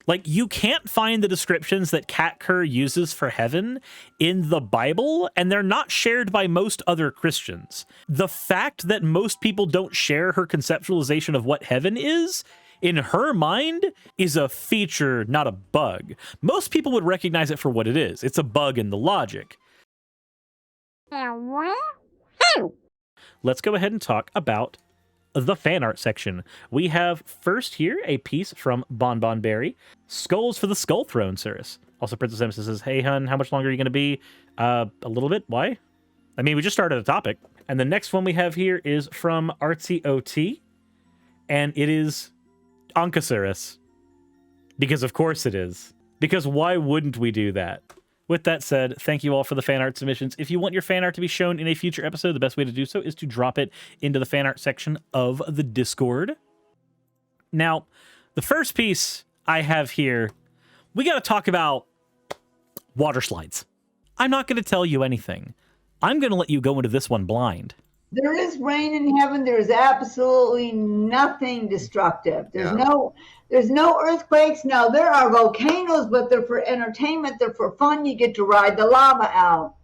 Like, you can't find the descriptions that Kerr uses for heaven in the Bible, and they're not shared by most other Christians. The fact that most people don't share her conceptualization of what heaven is, in her mind, is a feature, not a bug. Most people would recognize it for what it is. It's a bug in the logic. Let's go ahead and talk about the fan art section. We have first here a piece from Bon Berry. Skulls for the Skull Throne, Suris. Also, Princess Emerson says, hey, hun, how much longer are you going to be? A little bit. Why? I mean, we just started a topic. And the next one we have here is from Artsy OT. And it is Anka-Suris. Because of course it is. Because why wouldn't we do that? With that said, thank you all for the fan art submissions. If you want your fan art to be shown in a future episode, the best way to do so is to drop it into the fan art section of the Discord. Now, the first piece I have here, we got to talk about water slides. I'm not going to tell you anything. I'm going to let you go into this one blind. There is rain in heaven. There's absolutely nothing destructive. There's no earthquakes. No, there are volcanoes, but they're for entertainment. They're for fun. You get to ride the lava out.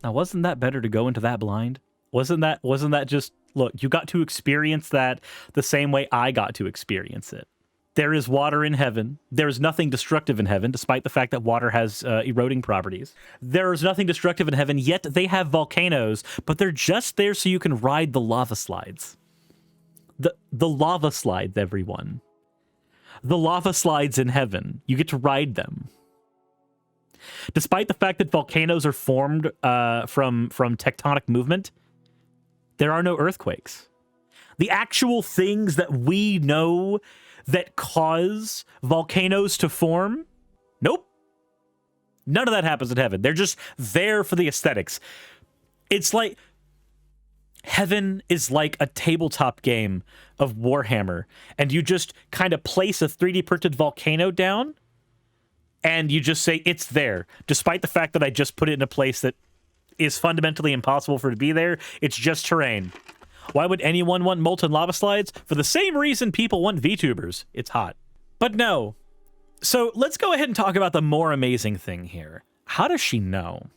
Now, wasn't that better to go into that blind? Wasn't that just, look, you got to experience that the same way I got to experience it. There is water in heaven. There is nothing destructive in heaven, despite the fact that water has eroding properties. There is nothing destructive in heaven, yet they have volcanoes, but they're just there so you can ride the lava slides. The lava slides, everyone. The lava slides in heaven. You get to ride them. Despite the fact that volcanoes are formed from tectonic movement, there are no earthquakes. The actual things that we know that cause volcanoes to form? Nope. None of that happens in heaven. They're just there for the aesthetics. It's like heaven is like a tabletop game of Warhammer, and you just kind of place a 3D printed volcano down, and you just say it's there, despite the fact that I just put it in a place that is fundamentally impossible for it to be there. It's just terrain. Why would anyone want molten lava slides? For the same reason people want VTubers. It's hot. But no. So let's go ahead and talk about the more amazing thing here. How does she know?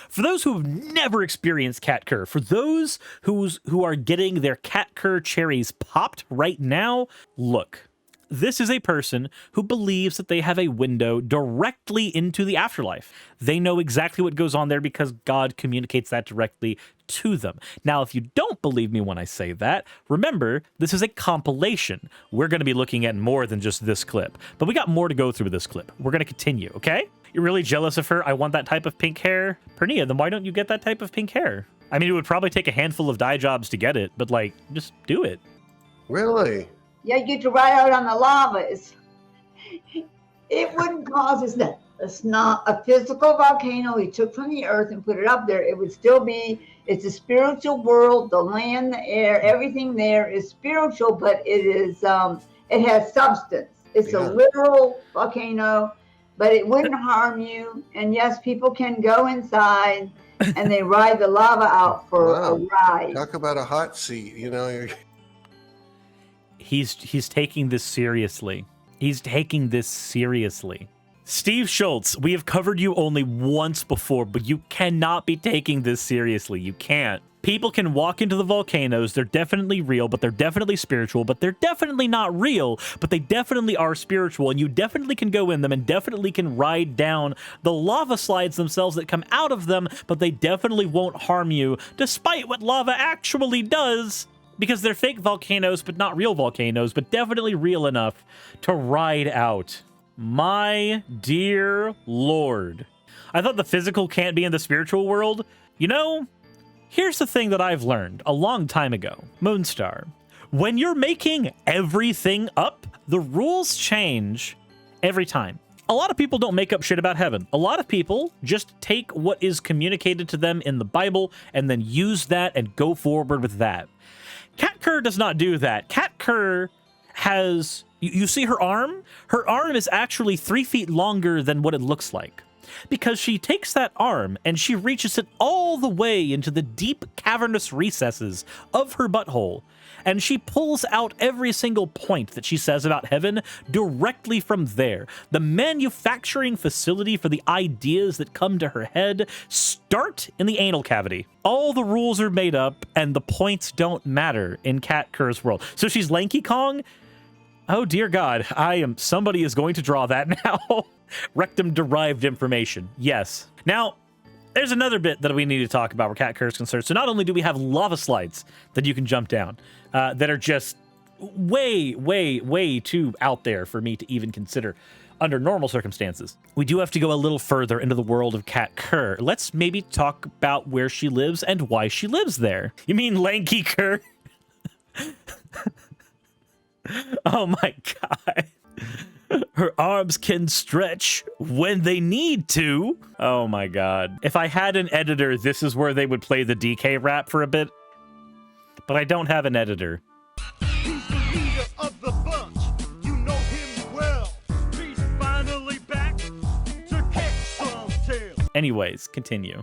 For those who have never experienced Kerr, for those who are getting their Kerr cherries popped right now, look. This is a person who believes that they have a window directly into the afterlife. They know exactly what goes on there because God communicates that directly to them. Now, if you don't believe me when I say that, remember, this is a compilation. We're going to be looking at more than just this clip, but we got more to go through with this clip. We're going to continue, okay? You're really jealous of her? I want that type of pink hair? Pernia, then why don't you get that type of pink hair? I mean, it would probably take a handful of dye jobs to get it, but, like, just do it. Really? Yeah, you get to ride out on the lava. It wouldn't cause it's not a physical volcano he took from the earth and put it up there. It would still be, it's a spiritual world, the land, the air, everything there is spiritual, but it is it has substance. It's a literal volcano, but it wouldn't harm you. And yes, people can go inside and they ride the lava out for a ride. Talk about a hot seat, you know. He's taking this seriously. He's taking this seriously. Steve Schultz, we have covered you only once before, but you cannot be taking this seriously. You can't. People can walk into the volcanoes. They're definitely real, but they're definitely spiritual, but they're definitely not real, but they definitely are spiritual, and you definitely can go in them and definitely can ride down the lava slides themselves that come out of them, but they definitely won't harm you, despite what lava actually does. Because they're fake volcanoes, but not real volcanoes, but definitely real enough to ride out. My dear Lord. I thought the physical can't be in the spiritual world. You know, here's the thing that I've learned a long time ago. Moonstar. When you're making everything up, the rules change every time. A lot of people don't make up shit about heaven. A lot of people just take what is communicated to them in the Bible and then use that and go forward with that. Kerr does not do that. Kerr has, you see her arm? Her arm is actually 3 feet longer than what it looks like. because she takes that arm and she reaches it all the way into the deep cavernous recesses of her butthole, and she pulls out every single point that she says about heaven directly from there. The manufacturing facility for the ideas that come to her head start in the anal cavity. All the rules are made up, and the points don't matter in Kat Kerr's world. So she's Lanky Kong? Oh, dear God. Somebody is going to draw that now. Rectum-derived information. Yes. Now, there's another bit that we need to talk about where Kat Kerr is concerned. So not only do we have lava slides that you can jump down, that are just way, way, way too out there for me to even consider under normal circumstances. We do have to go a little further into the world of Kat Kerr. Let's maybe talk about where she lives and why she lives there. You mean Lanky Kerr? Oh my God. Her arms can stretch when they need to. Oh my God. If I had an editor, this is where they would play the DK rap for a bit. But I don't have an editor. He's the leader of the bunch. You know him well. He's finally back to kick some tail. Anyways, continue.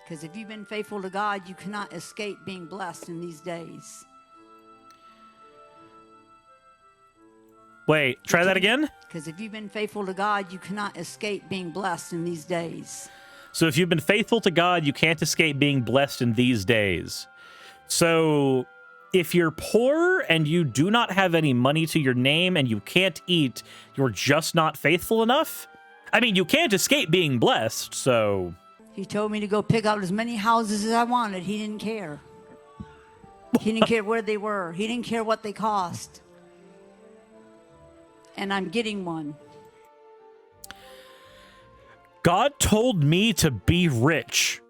Because if you've been faithful to God, you cannot escape being blessed in these days. Wait, try that again? Because if you've been faithful to God, you cannot escape being blessed in these days. So if you've been faithful to God, you can't escape being blessed in these days. So if you're poor and you do not have any money to your name and you can't eat, you're just not faithful enough? I mean, you can't escape being blessed, so... He told me to go pick out as many houses as I wanted. He didn't care. He didn't care where they were. He didn't care what they cost. And I'm getting one. God told me to be rich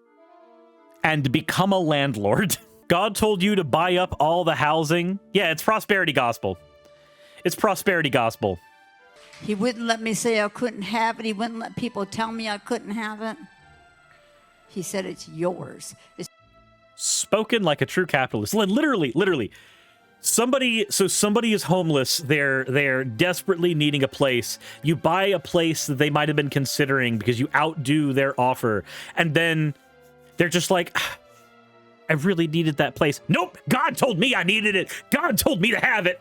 and become a landlord. God told you to buy up all the housing. Yeah, it's prosperity gospel. It's prosperity gospel. He wouldn't let me say I couldn't have it. He wouldn't let people tell me I couldn't have it. He said, it's yours. Spoken like a true capitalist. Literally. Somebody is homeless. They're desperately needing a place. You buy a place that they might have been considering because you outdo their offer. And then they're just like, I really needed that place. Nope. God told me I needed it. God told me to have it.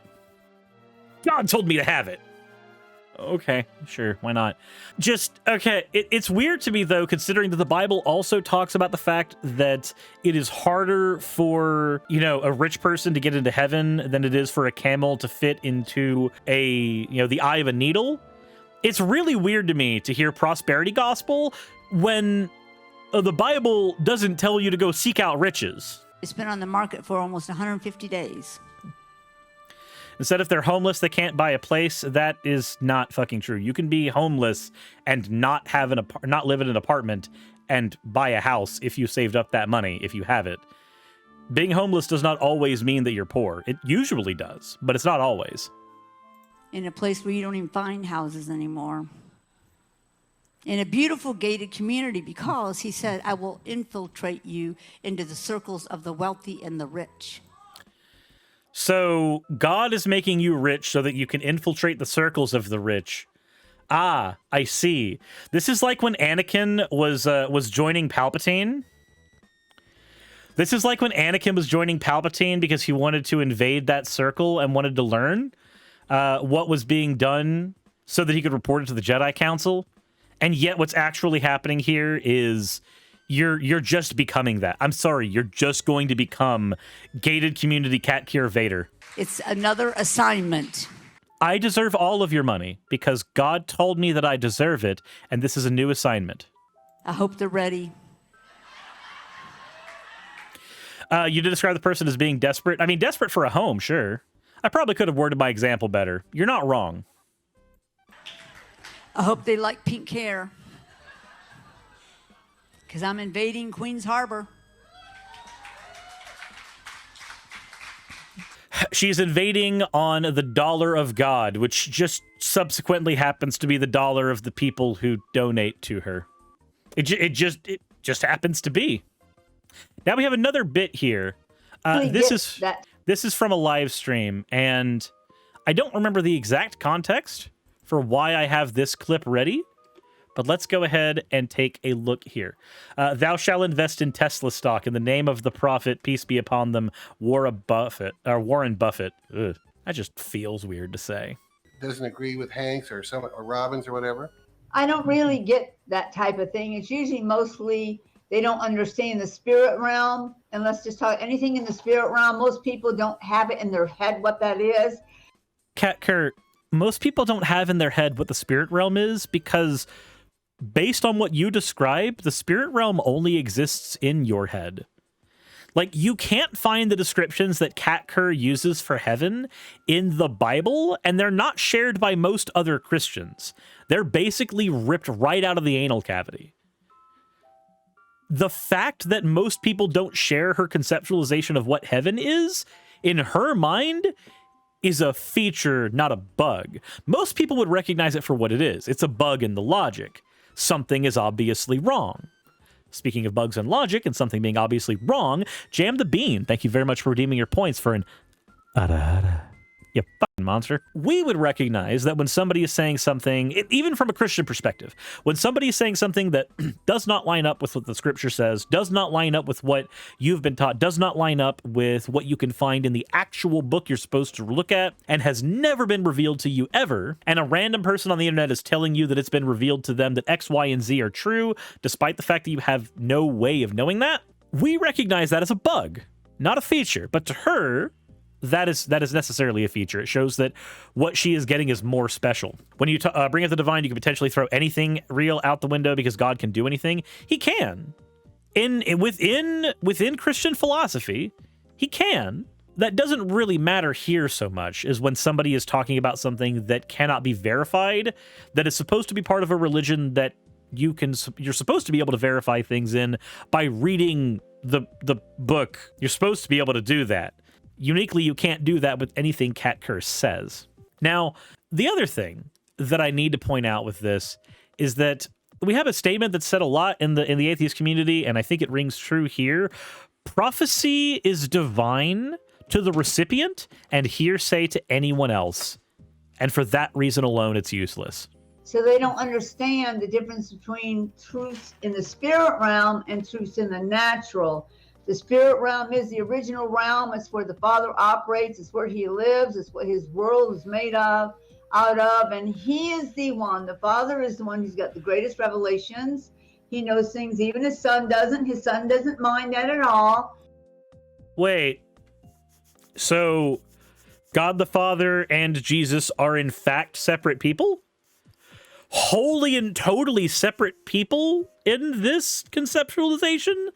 God told me to have it. Okay, sure, why not? Just, okay, it's weird to me, though, considering that the Bible also talks about the fact that it is harder for, a rich person to get into heaven than it is for a camel to fit into the eye of a needle. It's really weird to me to hear prosperity gospel when the Bible doesn't tell you to go seek out riches. It's been on the market for almost 150 days. Instead, if they're homeless, they can't buy a place. That is not fucking true. You can be homeless and not live in an apartment and buy a house if you saved up that money, if you have it. Being homeless does not always mean that you're poor. It usually does, but it's not always. In a place where you don't even find houses anymore. In a beautiful gated community, because he said, I will infiltrate you into the circles of the wealthy and the rich. So God is making you rich so that you can infiltrate the circles of the rich. Ah, I see. This is like when Anakin was joining Palpatine. This is like when Anakin was joining Palpatine because he wanted to invade that circle and wanted to learn what was being done so that he could report it to the Jedi Council. And yet what's actually happening here is you're just becoming that. I'm sorry, you're just going to become gated community Kat Kerr Vader. It's another assignment. I deserve all of your money because God told me that I deserve it, and this is a new assignment. I hope they're ready. You did describe the person as being desperate. I mean, desperate for a home, sure. I probably could have worded my example better. You're not wrong. I hope they like pink hair. Because I'm invading Queens Harbor. She's invading on the dollar of God, which just subsequently happens to be the dollar of the people who donate to her. It just happens to be. Now we have another bit here. This is from a live stream, and I don't remember the exact context for why I have this clip ready, But let's go ahead and take a look here. Thou shalt invest in Tesla stock in the name of the prophet, peace be upon them, Warren Buffett. Ugh, that just feels weird to say. Doesn't agree with Hanks or Robbins or whatever. I don't really get that type of thing. It's usually mostly they don't understand the spirit realm. And let's just talk anything in the spirit realm. Most people don't have it in their head what that is. Kerr, most people don't have in their head what the spirit realm is because based on what you describe, the spirit realm only exists in your head. Like, you can't find the descriptions that Kat Kerr uses for heaven in the Bible, and they're not shared by most other Christians. They're basically ripped right out of the anal cavity. The fact that most people don't share her conceptualization of what heaven is, in her mind, is a feature, not a bug. Most people would recognize it for what it is. It's a bug in the logic. Something is obviously wrong. Speaking of bugs and logic and something being obviously wrong, Jam the Bean, thank you very much for redeeming your points for an you fucking monster. We would recognize that when somebody is saying something, even from a Christian perspective, when somebody is saying something that does not line up with what the scripture says, does not line up with what you've been taught, does not line up with what you can find in the actual book you're supposed to look at, and has never been revealed to you ever, and a random person on the internet is telling you that it's been revealed to them that X, Y, and Z are true, despite the fact that you have no way of knowing that, we recognize that as a bug, not a feature. But to her, that is necessarily a feature. It shows that what she is getting is more special. When you bring up the divine, you can potentially throw anything real out the window because God can do anything. He can. Within Christian philosophy, he can. That doesn't really matter here so much is when somebody is talking about something that cannot be verified, that is supposed to be part of a religion that you're supposed to be able to verify things in by reading the book. You're supposed to be able to do that. Uniquely, you can't do that with anything Kat Kerr says. Now, the other thing that I need to point out with this is that we have a statement that's said a lot in the atheist community, and I think it rings true here. Prophecy is divine to the recipient and hearsay to anyone else. And for that reason alone, it's useless. So they don't understand the difference between truths in the spirit realm and truths in the natural. The spirit realm is the original realm. It's where the Father operates. It's where he lives. It's what his world is made out of. And he is the one. The Father is the one who's got the greatest revelations. He knows things even his son doesn't. His son doesn't mind that at all. Wait. So God the Father and Jesus are in fact separate people? Wholly and totally separate people in this conceptualization?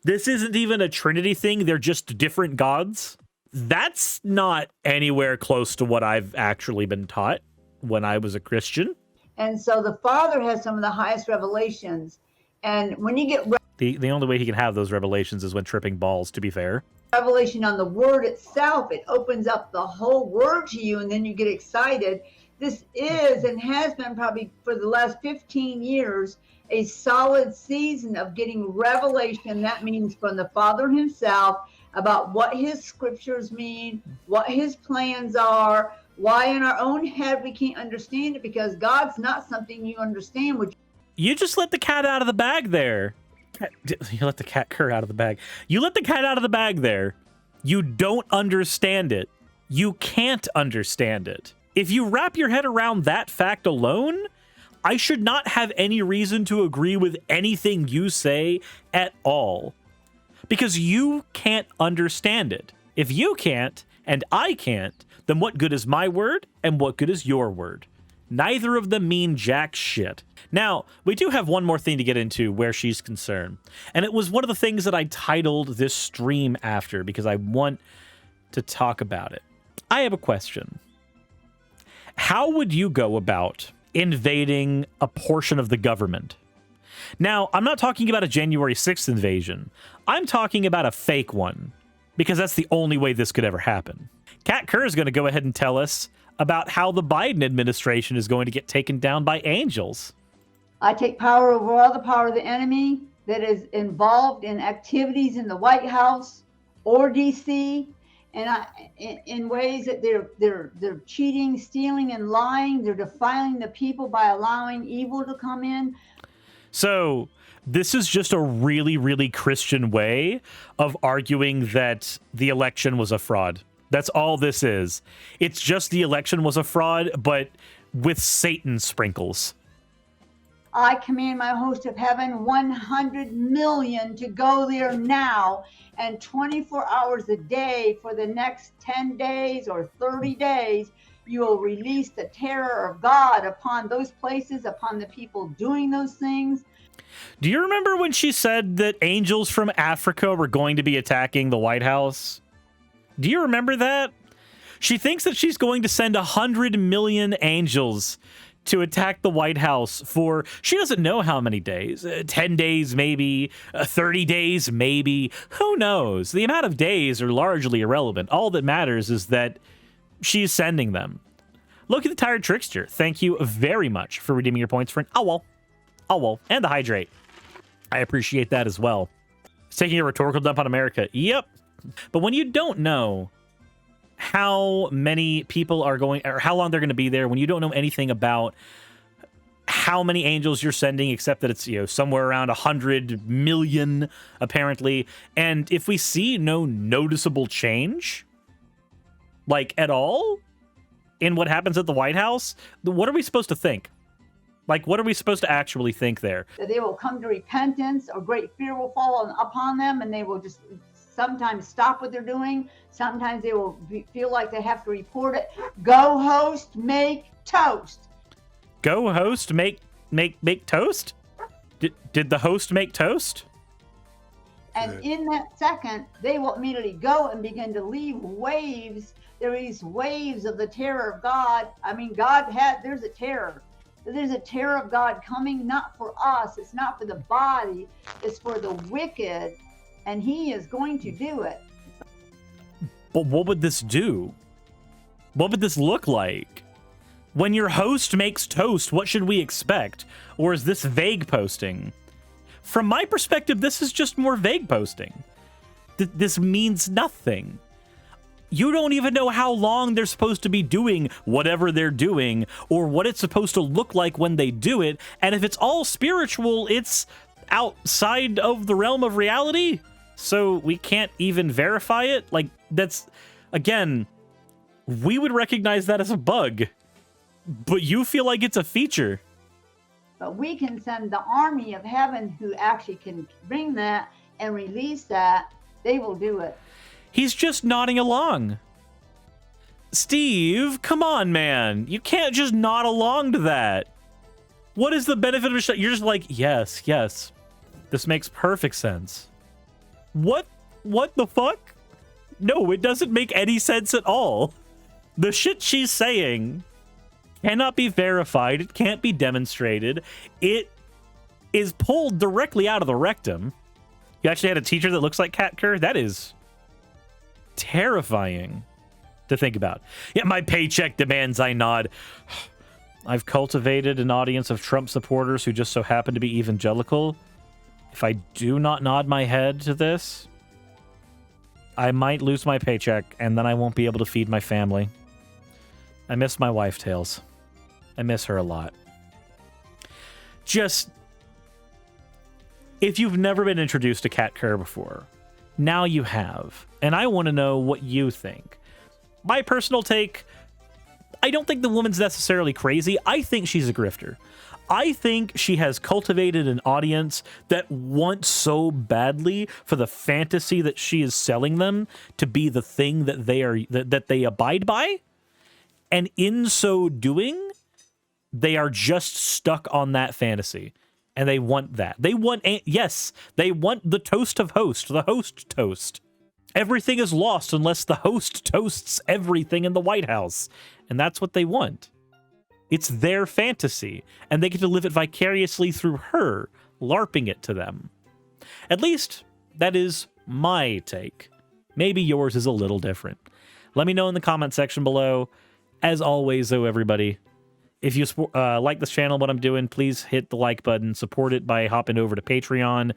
This isn't even a Trinity thing. They're just different gods. That's not anywhere close to what I've actually been taught when I was a Christian. And so the Father has some of the highest revelations. And when you get the only way he can have those revelations is when tripping balls, to be fair. Revelation on the word itself, it opens up the whole word to you, and then you get excited. This is and has been probably for the last 15 years a solid season of getting revelation. That means from the Father himself about what his scriptures mean, what his plans are, why in our own head we can't understand it because God's not something you understand. You just let the cat out of the bag there. You let the cat Kerr out of the bag. You let the cat out of the bag there. You don't understand it. You can't understand it. If you wrap your head around that fact alone, I should not have any reason to agree with anything you say at all. Because you can't understand it. If you can't, and I can't, then what good is my word, and what good is your word? Neither of them mean jack shit. Now, we do have one more thing to get into where she's concerned. And it was one of the things that I titled this stream after, because I want to talk about it. I have a question. How would you go about invading a portion of the government? Now, I'm not talking about a January 6th invasion. I'm talking about a fake one, because that's the only way this could ever happen. Kat Kerr is going to go ahead and tell us about how the Biden administration is going to get taken down by angels. I take power over all the power of the enemy that is involved in activities in the White House or DC, and in ways that they're cheating, stealing, and lying. They're defiling the people by allowing evil to come in. So this is just a really, really Christian way of arguing that the election was a fraud. That's all this is. It's just the election was a fraud, but with Satan sprinkles. I command my host of heaven 100 million to go there now, and 24 hours a day for the next 10 days or 30 days, you will release the terror of God upon those places, upon the people doing those things. Do you remember when she said that angels from Africa were going to be attacking the White House? Do you remember that? She thinks that she's going to send 100 million angels to attack the White House for, she doesn't know how many days, 10 days maybe, 30 days maybe, who knows? The amount of days are largely irrelevant. All that matters is that she's sending them. Look at the Tired Trickster. Thank you very much for redeeming your points for an owl, and the Hydrate. I appreciate that as well. It's taking a rhetorical dump on America. Yep. But when you don't know how many people are going, or how long they're going to be there, when you don't know anything about how many angels you're sending, except that it's, somewhere around 100 million, apparently. And if we see no noticeable change, like at all, in what happens at the White House, what are we supposed to think? Like, what are we supposed to actually think there? That they will come to repentance, or great fear will fall upon them, and they will just sometimes stop what they're doing. Sometimes they will feel like they have to report it. Go host, make toast. Go host, make toast? Did the host make toast? And in that second, they will immediately go and begin to leave waves. There are these waves of the terror of God. I mean, there's a terror. There's a terror of God coming, not for us. It's not for the body. It's for the wicked. And he is going to do it. But what would this do? What would this look like? When your host makes toast, what should we expect? Or is this vague posting? From my perspective, this is just more vague posting. This means nothing. You don't even know how long they're supposed to be doing whatever they're doing, or what it's supposed to look like when they do it. And if it's all spiritual, it's outside of the realm of reality. So we can't even verify it. Like, that's, again, we would recognize that as a bug, but you feel like it's a feature. But we can send the army of heaven who actually can bring that and release that. They will do it. He's just nodding along. Steve, come on, man. You can't just nod along to that. What is the benefit of a shot? You're just like, yes. This makes perfect sense. What the fuck? No, it doesn't make any sense at all. The shit she's saying cannot be verified. It can't be demonstrated. It is pulled directly out of the rectum. You actually had a teacher that looks like Kerr? That is terrifying to think about. Yeah, my paycheck demands I nod. I've cultivated an audience of Trump supporters who just so happen to be evangelical. If I do not nod my head to this, I might lose my paycheck, and then I won't be able to feed my family. I miss my wife, Tails. I miss her a lot. Just, if you've never been introduced to Kerr before, now you have, and I want to know what you think. My personal take, I don't think the woman's necessarily crazy. I think she's a grifter. I think she has cultivated an audience that wants so badly for the fantasy that she is selling them to be the thing that they abide by. And in so doing, they are just stuck on that fantasy. And they want that. They want the toast of host, the host toast. Everything is lost unless the host toasts everything in the White House. And that's what they want. It's their fantasy, and they get to live it vicariously through her, LARPing it to them. At least, that is my take. Maybe yours is a little different. Let me know in the comment section below. As always, though, everybody, if you like this channel, what I'm doing, please hit the like button. Support it by hopping over to Patreon.